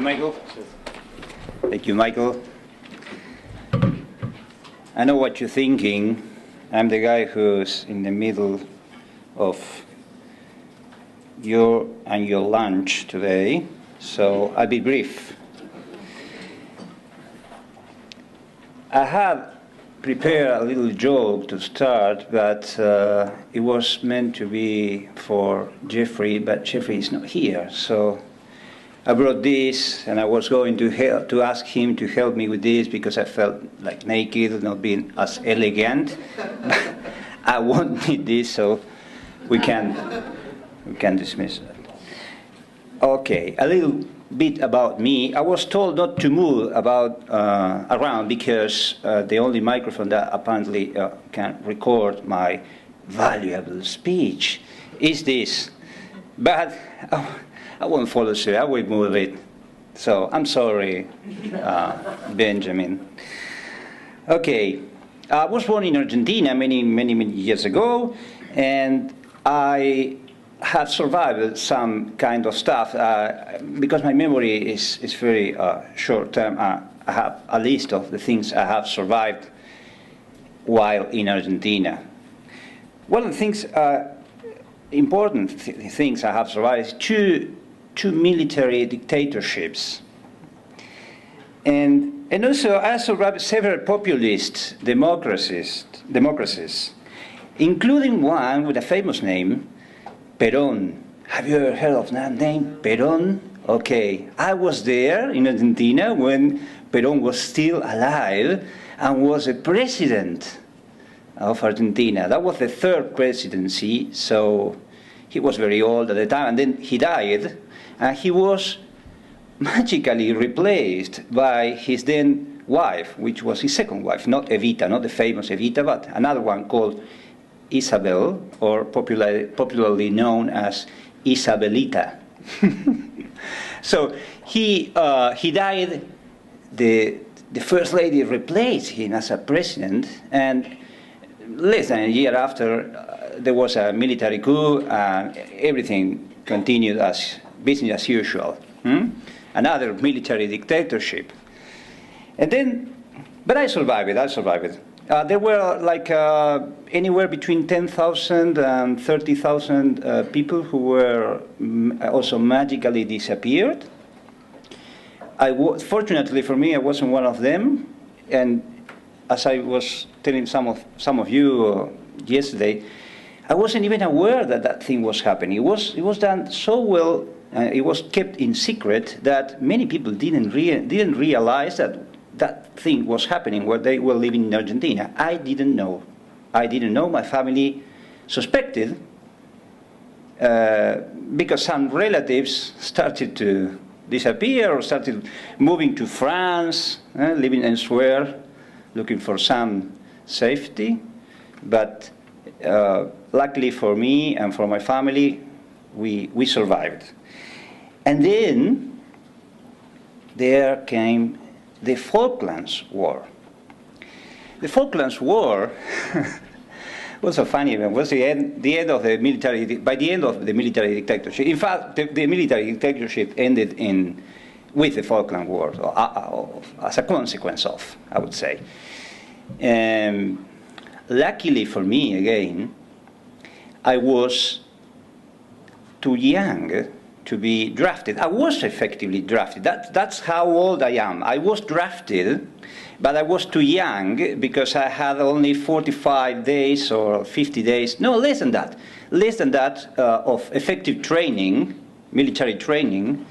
Michael. Thank you, Michael. I know what you're thinking. I'm the guy who's in the middle of your lunch today, so I'll be brief. I had prepared a little joke to start, but it was meant to be for Jeffrey, but Jeffrey is not here, so I brought this, and I was going to ask him to help me with this because I felt like naked, not being as elegant. I won't need this, so we can dismiss that. Okay, a little bit about me. I was told not to move around because the only microphone that apparently can record my valuable speech is this. But I won't follow suit. I will move it. So I'm sorry, Benjamin. Okay, I was born in Argentina many years ago, and I have survived some kind of stuff because my memory is very short term. I have a list of the things I have survived while in Argentina. One of the things, important things I have survived is two military dictatorships. And also I survived several populist democracies, including one with a famous name, Perón. Have you ever heard of that name, Perón? Okay, I was there in Argentina when Perón was still alive and was a president of Argentina. That was the third presidency, so he was very old at the time, and then he died, and he was magically replaced by his then wife, which was his second wife, not Evita, not the famous Evita, but another one called Isabel, or popularly known as Isabelita. So he died. The first lady replaced him as a president, and less than a year after, there was a military coup, and everything continued as business as usual. Another military dictatorship. And then, but I survived it. There were like anywhere between 10,000 and 30,000 people who were also magically disappeared. Fortunately for me, I wasn't one of them. And as I was telling some of you yesterday, I wasn't even aware that that thing was happening. It was done so well. It was kept in secret that many people didn't realize that that thing was happening where they were living in Argentina. I didn't know. My family suspected because some relatives started to disappear or started moving to France, living elsewhere, looking for some safety. But luckily for me and for my family, we survived. And then there came the Falklands War. The Falklands War was a funny event. Was the end of the military. By the end of the military dictatorship, in fact, the military dictatorship ended with the Falkland War, as a consequence of, I would say. Luckily for me, again, I was too young to be drafted. I was effectively drafted. That's how old I am. I was drafted, but I was too young because I had only 45 days or 50 days, no, less than that, of effective training, military training,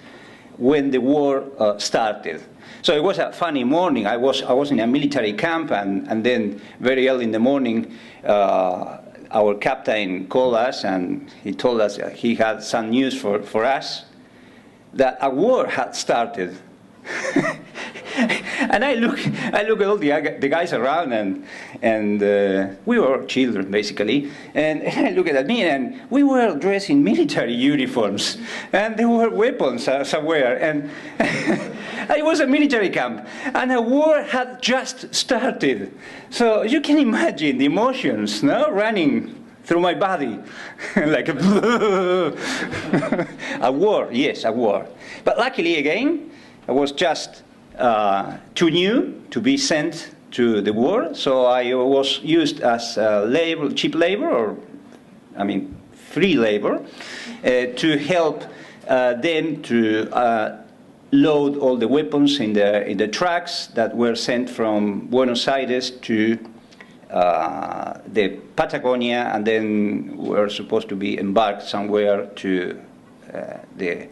when the war started. So it was a funny morning. I was in a military camp, and then very early in the morning, our captain called us, and he told us he had some news for us, that a war had started. And I look at all the guys around, and we were children basically, and I look at me, and we were dressed in military uniforms, and there were weapons somewhere, and it was a military camp, and a war had just started. So you can imagine the emotions, no, running through my body, like a war, yes, a war. But luckily, again, I was just too new to be sent to the war, so I was used as cheap labor, or free labor, to help them to load all the weapons in the trucks that were sent from Buenos Aires to the Patagonia, and then were supposed to be embarked somewhere to the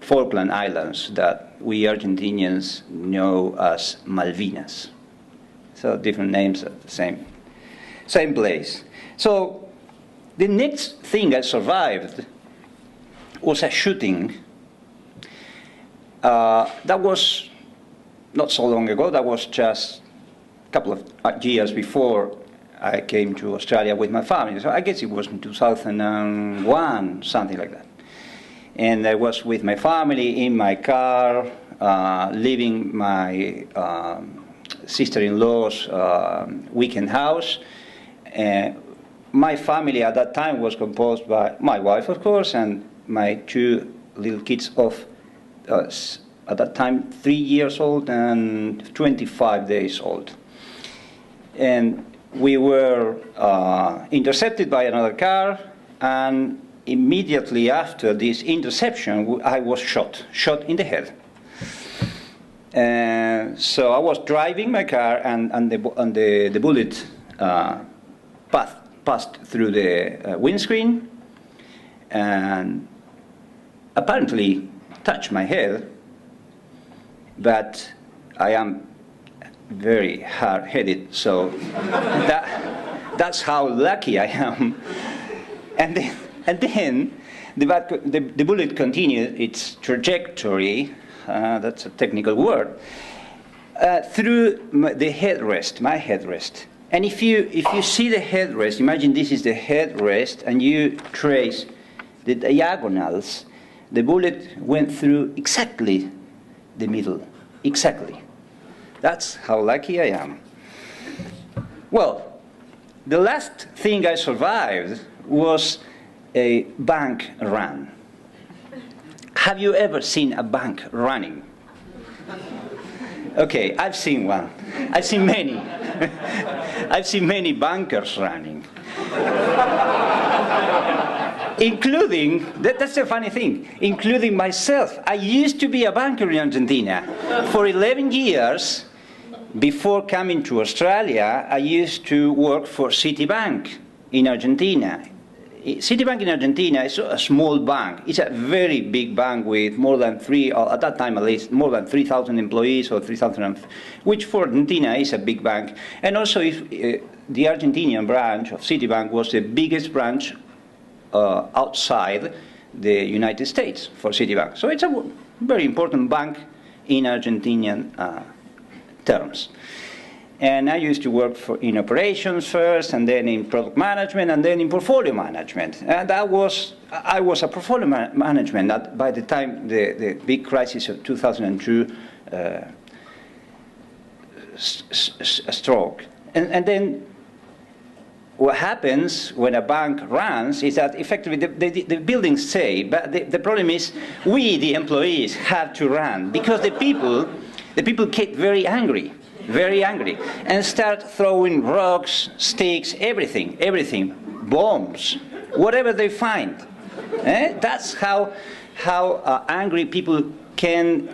Falkland Islands that we Argentinians know as Malvinas. So different names of the same place. So the next thing I survived was a shooting. That was not so long ago. That was just a couple of years before I came to Australia with my family. So I guess it was in 2001, something like that. And I was with my family in my car, leaving my sister-in-law's weekend house. My family at that time was composed by my wife, of course, and my two little kids of, at that time, 3 years old and 25 days old. And we were intercepted by another car, and immediately after this interception, I was shot in the head. So I was driving my car, and the bullet passed through the windscreen and apparently touched my head, but I am very hard-headed, so that's how lucky I am. And then the bullet continued its trajectory, that's a technical word, through my headrest. And if you see the headrest, imagine this is the headrest, and you trace the diagonals, the bullet went through exactly the middle, exactly. That's how lucky I am. Well, the last thing I survived was a bank run. Have you ever seen a bank running? Okay, I've seen one. I've seen many. I've seen many bankers running. Including, that's the funny thing, including myself. I used to be a banker in Argentina. For 11 years, before coming to Australia, I used to work for Citibank in Argentina. Citibank in Argentina is a small bank. It's a very big bank with more than at that time at least, more than 3,000 employees, or 3,000, which for Argentina is a big bank. And also the Argentinian branch of Citibank was the biggest branch outside the United States for Citibank. So it's a very important bank in Argentinian terms. And I used to work in operations first, and then in product management, and then in portfolio management. And I was a portfolio management by the time the big crisis of 2002 struck. And then what happens when a bank runs is that effectively the buildings stay, but the problem is we, the employees, have to run because the people get very angry, and start throwing rocks, sticks, everything, bombs, whatever they find. That's how angry people can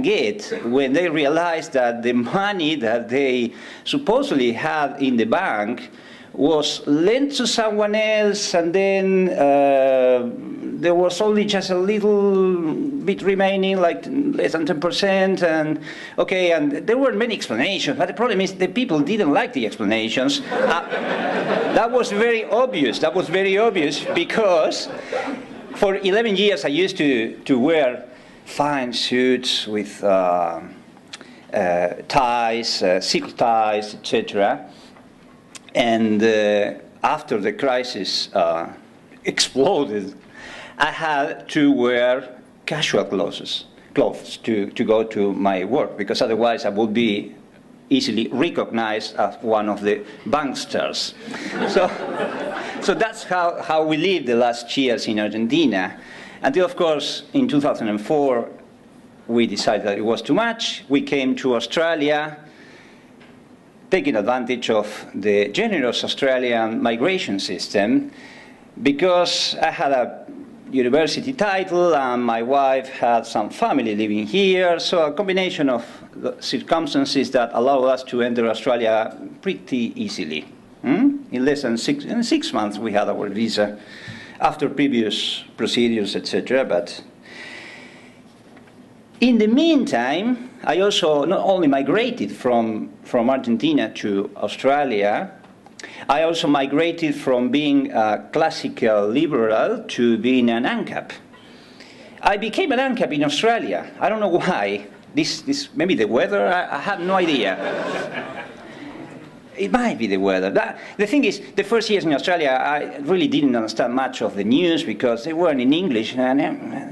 get when they realize that the money that they supposedly had in the bank was lent to someone else, and then there was only just a little bit remaining, like less than 10%, and there were many explanations, but the problem is the people didn't like the explanations. That was very obvious, because for 11 years I used to wear fine suits with ties, silk ties, etc. And after the crisis exploded, I had to wear casual clothes to go to my work, because otherwise I would be easily recognized as one of the banksters. So that's how we lived the last years in Argentina, until, of course, in 2004, we decided that it was too much. We came to Australia, taking advantage of the generous Australian migration system, because I had a university title and my wife had some family living here, so a combination of the circumstances that allowed us to enter Australia pretty easily. In less than 6 months we had our visa, after previous procedures, etc. But in the meantime, I also not only migrated from Argentina to Australia, I also migrated from being a classical liberal to being an ANCAP. I became an ANCAP in Australia. I don't know why. This maybe the weather. I have no idea. It might be the weather. The thing is, the first years in Australia, I really didn't understand much of the news because they weren't in English, and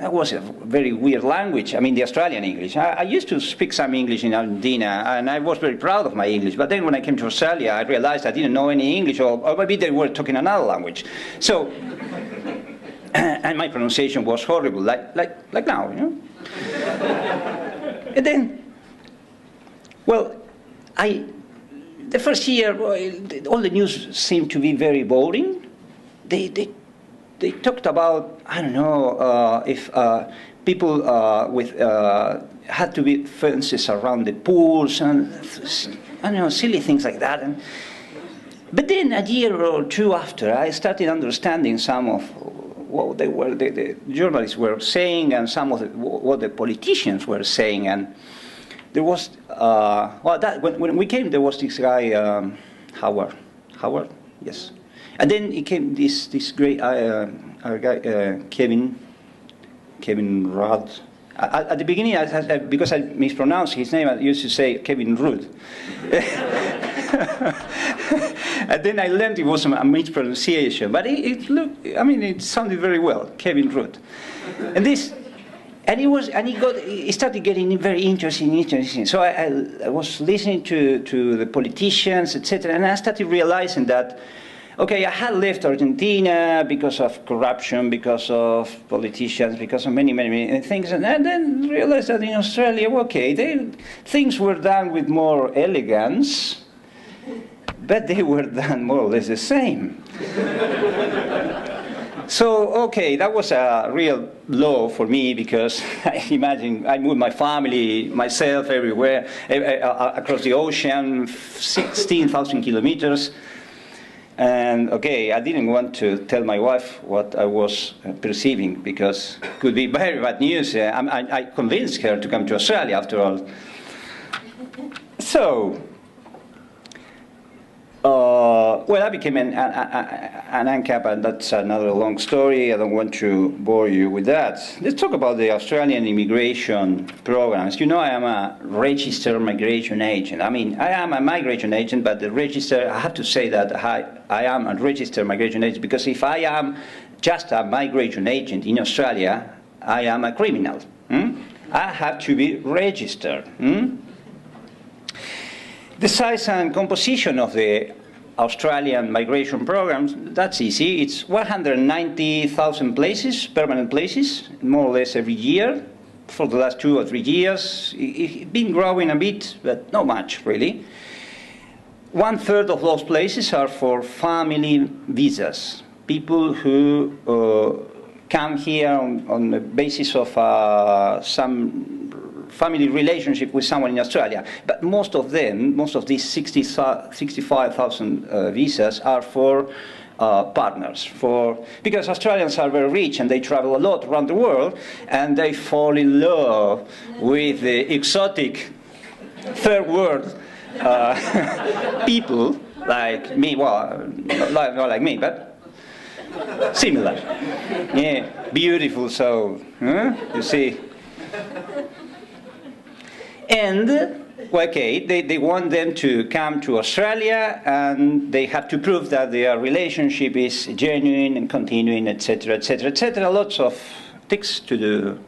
that was a very weird language. I mean, the Australian English. I used to speak some English in Argentina, and I was very proud of my English. But then when I came to Australia, I realized I didn't know any English, or maybe they were talking another language. So, and my pronunciation was horrible, like now, you know. And then, well, the first year, all the news seemed to be very boring. They talked about, I don't know, if people had to be fences around the pools and, I don't know, silly things like that. But then a year or two after, I started understanding some of what the journalists were saying and some of what the politicians were saying. And there was, when we came, there was this guy, Howard, yes. And then he came this great guy, Kevin Rudd. At the beginning, because I mispronounced his name, I used to say Kevin Rudd. And then I learned it was a mispronunciation, but it sounded very well, Kevin Rudd. And he started getting very interesting. So I was listening to the politicians, etc., and I started realizing that, okay, I had left Argentina because of corruption, because of politicians, because of many things, and then realized that in Australia, okay, things were done with more elegance, but they were done more or less the same. So, okay, that was a real blow for me because imagine I moved my family, myself everywhere, across the ocean, 16,000 kilometers. And, okay, I didn't want to tell my wife what I was perceiving because it could be very bad news. I convinced her to come to Australia after all. So, well, I became an ANCAP, and that's another long story. I don't want to bore you with that. Let's talk about the Australian immigration programs. You know, I am a registered migration agent. I mean, I am a migration agent, but I have to say that I am a registered migration agent because if I am just a migration agent in Australia, I am a criminal. I have to be registered. The size and composition of the Australian migration programs, that's easy. It's 190,000 places, permanent places, more or less every year for the last 2 or 3 years. It's been growing a bit, but not much, really. 1/3 of those places are for family visas, people who come here on the basis of some family relationship with someone in Australia. But most of these 65,000 visas are for partners, because Australians are very rich and they travel a lot around the world and they fall in love with the exotic third world people like me, well, not like me, but similar. Yeah, beautiful soul, you see. And, okay, they want them to come to Australia and they have to prove that their relationship is genuine and continuing, etc., etc., etc. Lots of things to do.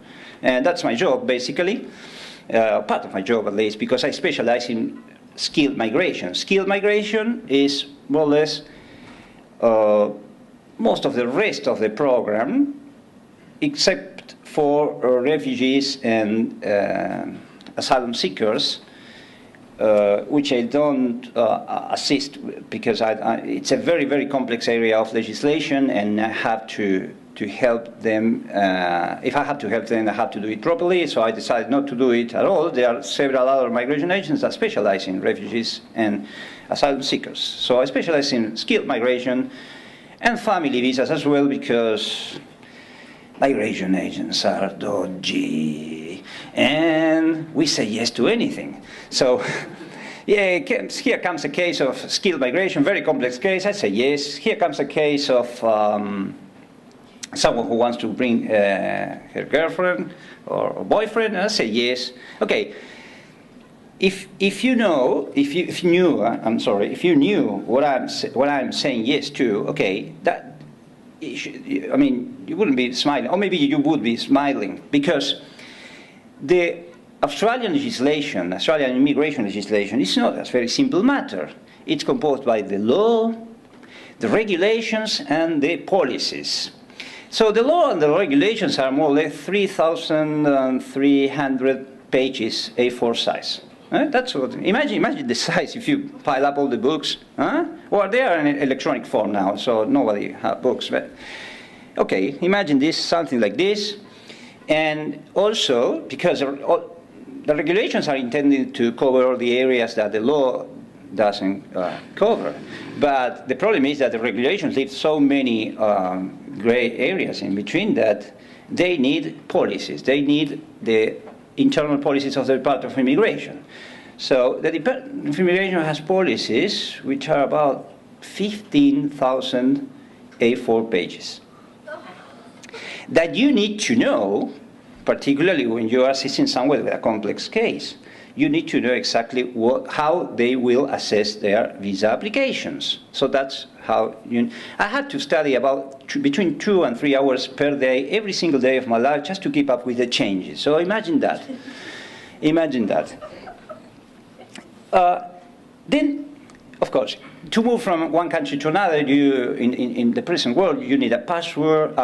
And that's my job, basically. Part of my job, at least, because I specialize in skilled migration. Skilled migration is more or less most of the rest of the program, except for refugees and asylum seekers, which I don't assist because it's a very, very complex area of legislation, and I have to help them. If I have to help them, I have to do it properly, so I decided not to do it at all. There are several other migration agents that specialize in refugees and asylum seekers. So I specialize in skilled migration and family visas as well, because migration agents are dodgy, and we say yes to anything. So, yeah, here comes a case of skilled migration, very complex case, I say yes. Here comes a case of someone who wants to bring her girlfriend or boyfriend, and I say yes. Okay, if you knew what I'm saying yes to, okay, that. I mean, you wouldn't be smiling, or maybe you would be smiling, because the Australian legislation, Australian immigration legislation, is not a very simple matter. It's composed by the law, the regulations, and the policies. So the law and the regulations are more or less 3,300 pages, A4 size. That's what. Imagine the size if you pile up all the books. Well, they are in electronic form now, so nobody has books. But okay, imagine this, something like this, and also because the regulations are intended to cover all the areas that the law doesn't cover. But the problem is that the regulations leave so many gray areas in between that they need policies. They need the internal policies of the Department of Immigration. So the Department of Immigration has policies which are about 15,000 A4 pages that you need to know, particularly when you are assisting someone with a complex case. You need to know exactly how they will assess their visa applications. So that's how I had to study about between 2 and 3 hours per day, every single day of my life, just to keep up with the changes. So imagine that. Imagine that. Then, of course, to move from one country to another, in the present world, you need a passport,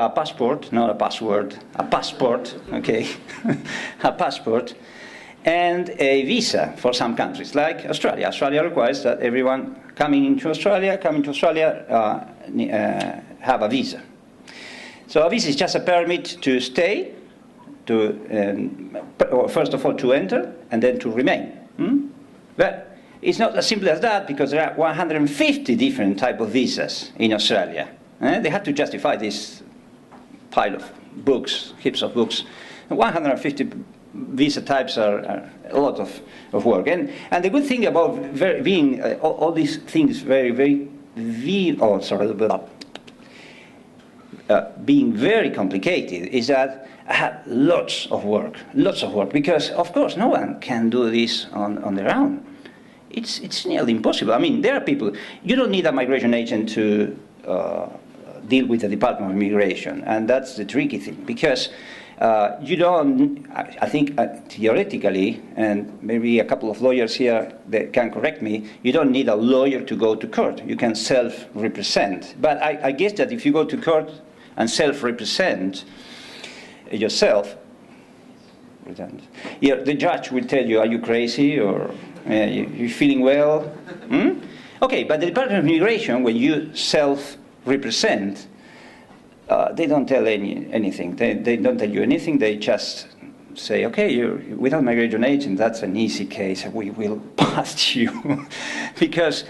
not a password, a passport, okay, a passport, and a visa for some countries, like Australia. Australia requires that everyone coming to Australia have a visa. So a visa is just a permit to stay, first of all to enter, and then to remain. But it's not as simple as that, because there are 150 different types of visas in Australia. They have to justify this pile of books, heaps of books. 150 visa types are a lot of work. And the good thing about being all these things being very complicated is that I have lots of work, because of course no one can do this on their own. It's nearly impossible. I mean, there are people, you don't need a migration agent to deal with the Department of Immigration, and that's the tricky thing, because you don't, I think theoretically, and maybe a couple of lawyers here that can correct me, you don't need a lawyer to go to court. You can self-represent. But I guess that if you go to court and self-represent yourself, the judge will tell you, are you crazy, or you feeling well? Okay, but the Department of Immigration, when you self-represent, they don't tell anything. They don't tell you anything. They just say, okay, you're without migration agent, that's an easy case. We will pass you. Because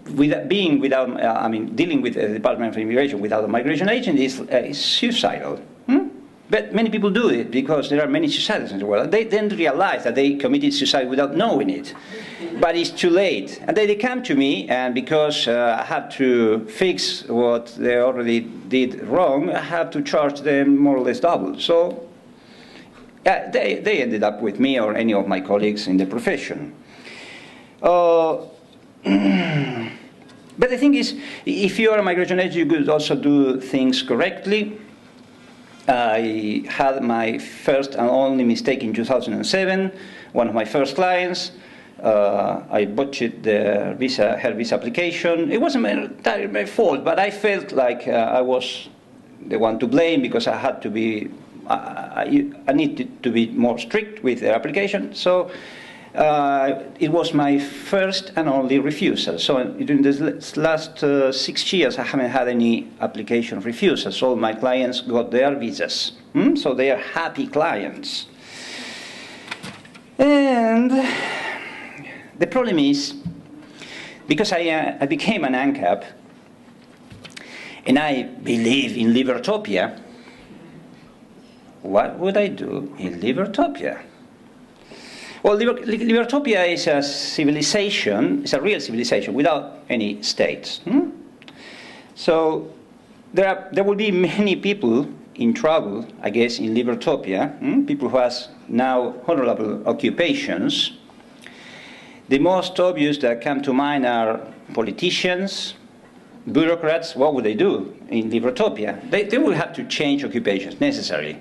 dealing with the Department of Immigration without a migration agent is suicidal. But many people do it because there are many suicides in the world. They then realize that they committed suicide without knowing it. But it's too late. And they come to me, and because I have to fix what they already did wrong, I have to charge them more or less double. So they ended up with me or any of my colleagues in the profession. But the thing is, if you are a migration agent, you could also do things correctly. I had my first and only mistake in 2007. One of my first clients, I botched her visa application. It wasn't entirely my fault, but I felt like I was the one to blame, because I had to be I need to be more strict with the application. So it was my first and only refusal. So during the last 6 years, I haven't had any application refusals. All my clients got their visas. So they are happy clients. And the problem is, because I became an ANCAP, and I believe in Libertopia, what would I do in Libertopia? Well, Libertopia is a civilization, it's a real civilization without any states. So there will be many people in trouble, I guess, in Libertopia, people who have now honorable occupations. The most obvious that come to mind are politicians, bureaucrats. What would they do in Libertopia? They will have to change occupations necessarily.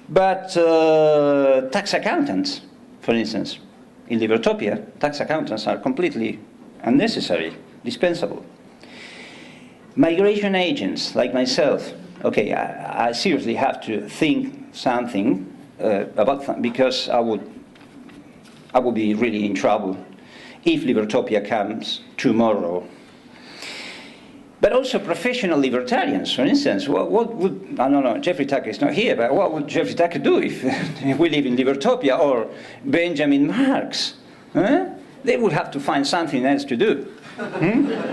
But tax accountants, for instance, in Libertopia, tax accountants are completely unnecessary, dispensable. Migration agents like myself, okay, I seriously have to think something about because I would be really in trouble if Libertopia comes tomorrow. But also professional libertarians, for instance. What would, I don't know, Jeffrey Tucker is not here, but what would Jeffrey Tucker do if we live in Libertopia, or Benjamin Marx? They would have to find something else to do.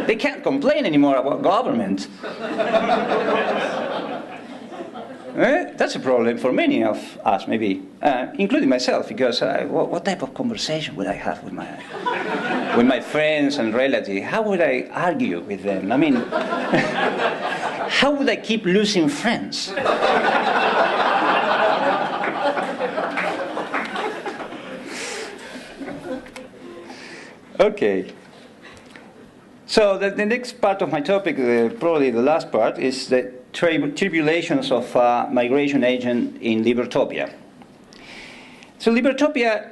They can't complain anymore about government. That's a problem for many of us, maybe, including myself, because what type of conversation would I have with my friends and relatives? How would I argue with them? I mean, how would I keep losing friends? Okay. So the next part of my topic, probably the last part, is the tribulations of a migration agent in Libertopia. So Libertopia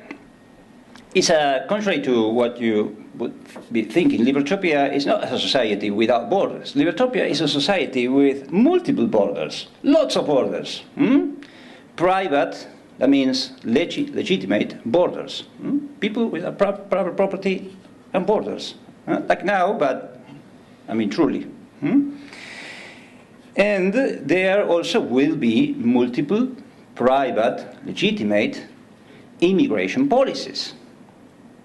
is contrary to what you would be thinking. Libertopia is not a society without borders. Libertopia is a society with multiple borders, lots of borders. Private, that means legitimate borders. People with a proper property and borders. Like now, but I mean truly. And there also will be multiple private, legitimate immigration policies.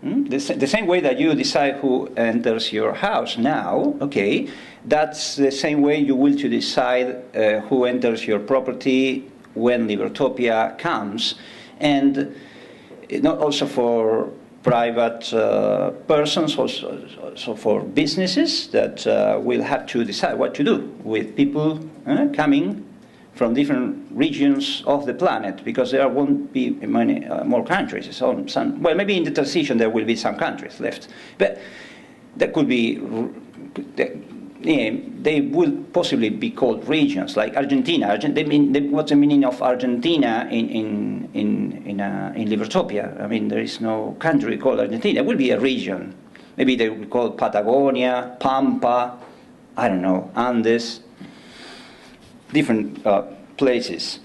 The same way that you decide who enters your house now, okay, that's the same way you will to decide who enters your property when Libertopia comes, and not also for private persons, also for businesses that will have to decide what to do with people coming from different regions of the planet, because there won't be many more countries. Well, maybe in the transition there will be some countries left, but that could be. They will possibly be called regions, like Argentina. What's the meaning of Argentina in Libertopia? I mean, there is no country called Argentina. It will be a region. Maybe they will call Patagonia, Pampa, I don't know, Andes, different places.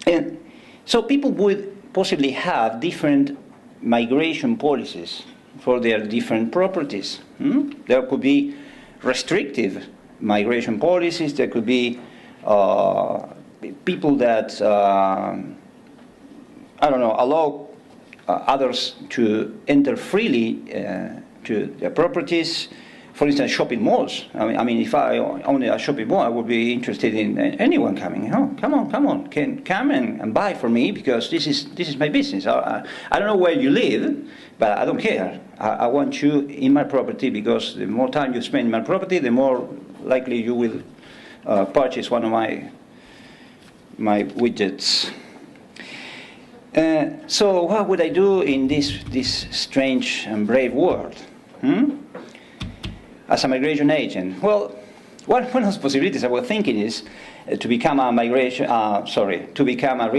And so people would possibly have different migration policies for their different properties. There could be restrictive migration policies. There could be people that allow others to enter freely to their properties. For instance, shopping malls. I mean, if I owned a shopping mall, I would be interested in anyone coming. Oh, come on, can come and buy for me, because this is my business. I don't know where you live, but I don't care. I want you in my property, because the more time you spend in my property, the more likely you will purchase one of my widgets. So what would I do in this strange and brave world? As a migration agent? Well, one of the possibilities I was thinking is to become a real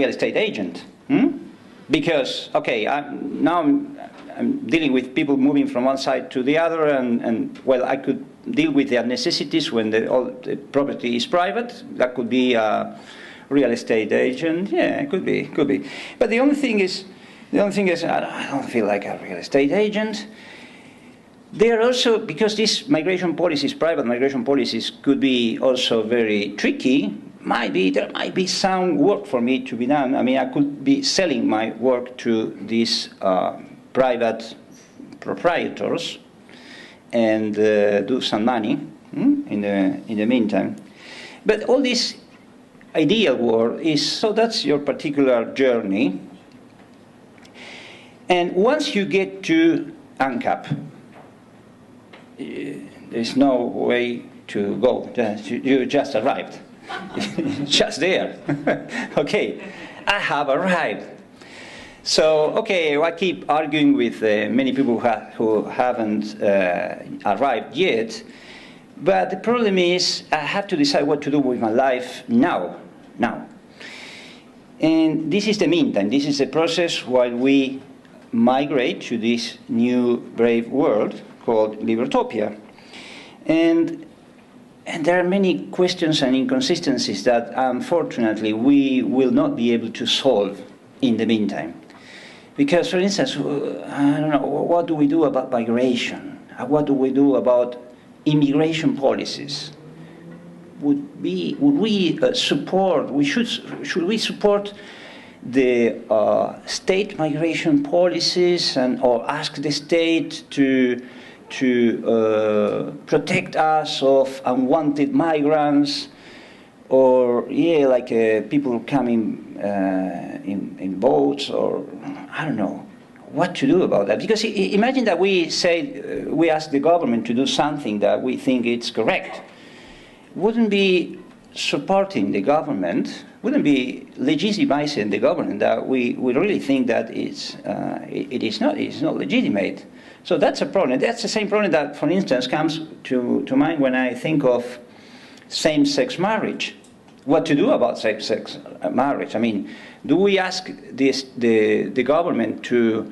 estate agent. Because, okay, I'm dealing with people moving from one side to the other, and well, I could deal with their necessities when all the property is private. That could be a real estate agent. Yeah, it could be. But the only thing is, I don't feel like a real estate agent. They are also, because these migration policies, private migration policies, could be also very tricky. There might be some work for me to be done. I mean, I could be selling my work to these private proprietors and do some money in the meantime. But all this ideal world is, so that's your particular journey. And once you get to ANCAP, there's no way to go. You just arrived. Just there. Okay, I have arrived. So, okay, I keep arguing with many people who haven't arrived yet. But the problem is I have to decide what to do with my life now. And this is the meantime. This is the process while we migrate to this new brave world called Libertopia. And there are many questions and inconsistencies that, unfortunately, we will not be able to solve in the meantime. Because, for instance, I don't know, what do we do about migration? What do we do about immigration policies? Should we support the state migration policies or ask the state to protect us of unwanted migrants, or people coming in boats, or I don't know what to do about that. Because imagine that we ask the government to do something that we think it's correct. Wouldn't be supporting the government, wouldn't be legitimizing the government that we really think that it is not legitimate. So that's a problem. That's the same problem that, for instance, comes to mind when I think of same-sex marriage. What to do about same-sex marriage? I mean, do we ask the government to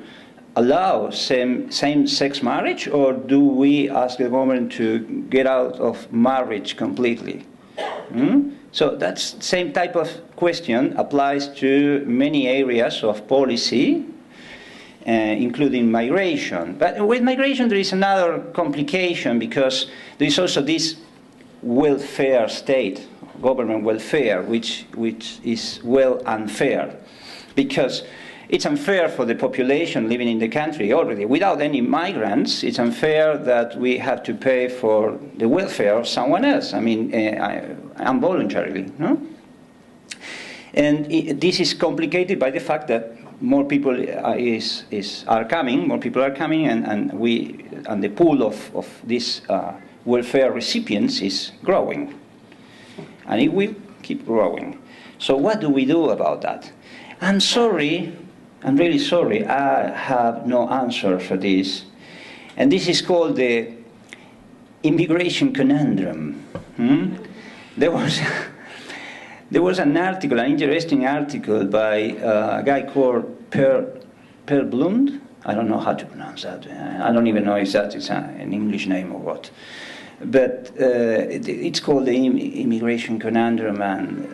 allow same-sex marriage, or do we ask the government to get out of marriage completely? So that's the same type of question applies to many areas of policy, including migration. But with migration there is another complication, because there is also this welfare state, government welfare, which is well unfair, because it's unfair for the population living in the country already. Without any migrants, it's unfair that we have to pay for the welfare of someone else. I mean, involuntarily, no? And this is complicated by the fact that more people are coming, and the pool of these welfare recipients is growing, and it will keep growing. So what do we do about that? I'm really sorry, I have no answer for this. And this is called the Immigration Conundrum. There was an article, an interesting article by a guy called Per Blund. I don't know how to pronounce that. I don't even know if that is an English name or what. But it's called the Immigration Conundrum, and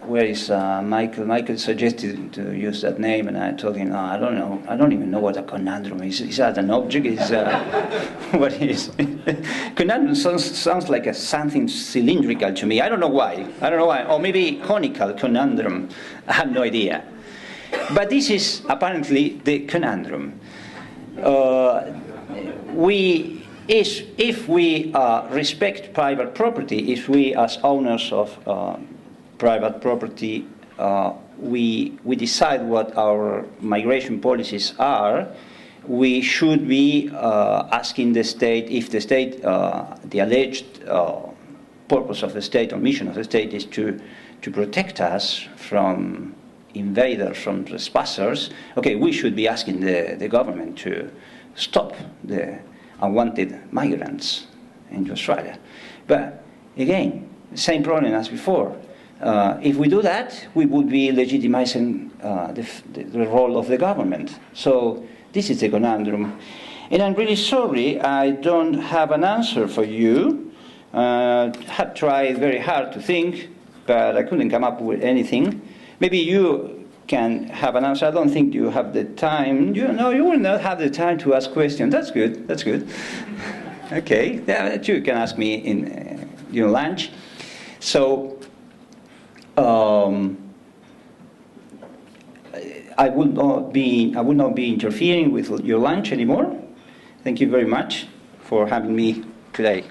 where is Michael? Michael suggested to use that name, and I told him, no, I don't know. I don't even know what a conundrum is. Is that an object? What is? Conundrum sounds like something cylindrical to me. I don't know why. Or maybe conical conundrum. I have no idea. But this is apparently the conundrum. If we respect private property, if we as owners of private property, we decide what our migration policies are, we should be asking the state, if the state, the alleged purpose of the state or mission of the state is to protect us from invaders, from trespassers, okay, we should be asking the government to stop the unwanted migrants into Australia. But again, same problem as before. If we do that, we would be legitimizing the role of the government. So this is the conundrum. And I'm really sorry I don't have an answer for you. Had tried very hard to think, but I couldn't come up with anything. Maybe you can have an answer. I don't think you have the time. You will not have the time to ask questions. That's good. That's good. Okay. Yeah, you can ask me in lunch. So I will not be interfering with your lunch anymore. Thank you very much for having me today.